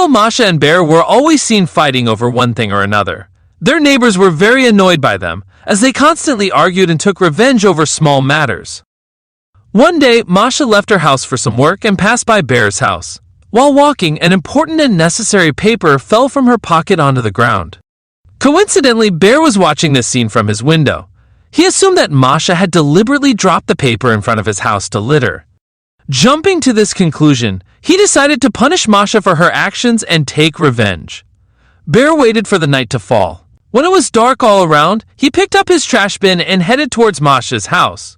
Although Masha and Bear were always seen fighting over one thing or another, their neighbors were very annoyed by them, as they constantly argued and took revenge over small matters. One day, Masha left her house for some work and passed by Bear's house. While walking, an important and necessary paper fell from her pocket onto the ground. Coincidentally, Bear was watching this scene from his window. He assumed that Masha had deliberately dropped the paper in front of his house to litter. Jumping to this conclusion, he decided to punish Masha for her actions and take revenge. Bear waited for the night to fall. When it was dark all around, he picked up his trash bin and headed towards Masha's house.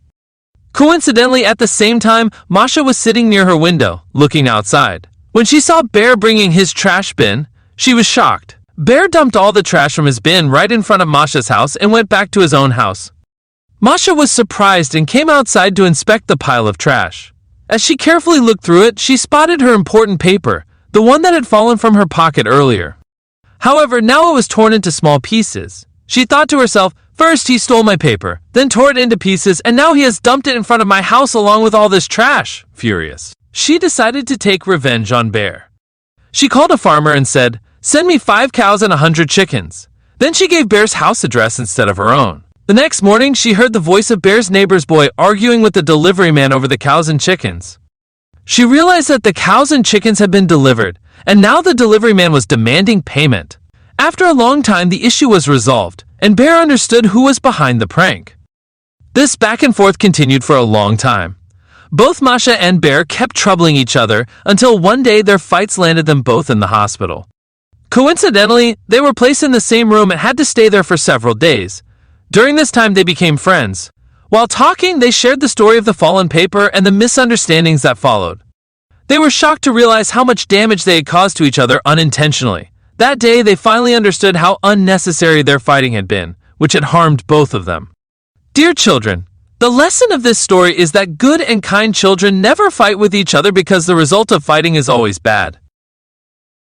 Coincidentally, at the same time, Masha was sitting near her window, looking outside. When she saw Bear bringing his trash bin, she was shocked. Bear dumped all the trash from his bin right in front of Masha's house and went back to his own house. Masha was surprised and came outside to inspect the pile of trash. As she carefully looked through it, she spotted her important paper, the one that had fallen from her pocket earlier. However, now it was torn into small pieces. She thought to herself, first he stole my paper, then tore it into pieces, and now he has dumped it in front of my house along with all this trash. Furious, she decided to take revenge on Bear. She called a farmer and said, "Send me 5 cows and 100 chickens." Then she gave Bear's house address instead of her own. The next morning, she heard the voice of Bear's neighbor's boy arguing with the delivery man over the cows and chickens. She realized that the cows and chickens had been delivered, and now the delivery man was demanding payment. After a long time, the issue was resolved, and Bear understood who was behind the prank. This back and forth continued for a long time. Both Masha and Bear kept troubling each other until one day their fights landed them both in the hospital. Coincidentally, they were placed in the same room and had to stay there for several days. During this time, they became friends. While talking, they shared the story of the fallen paper and the misunderstandings that followed. They were shocked to realize how much damage they had caused to each other unintentionally. That day, they finally understood how unnecessary their fighting had been, which had harmed both of them. Dear children, the lesson of this story is that good and kind children never fight with each other because the result of fighting is always bad.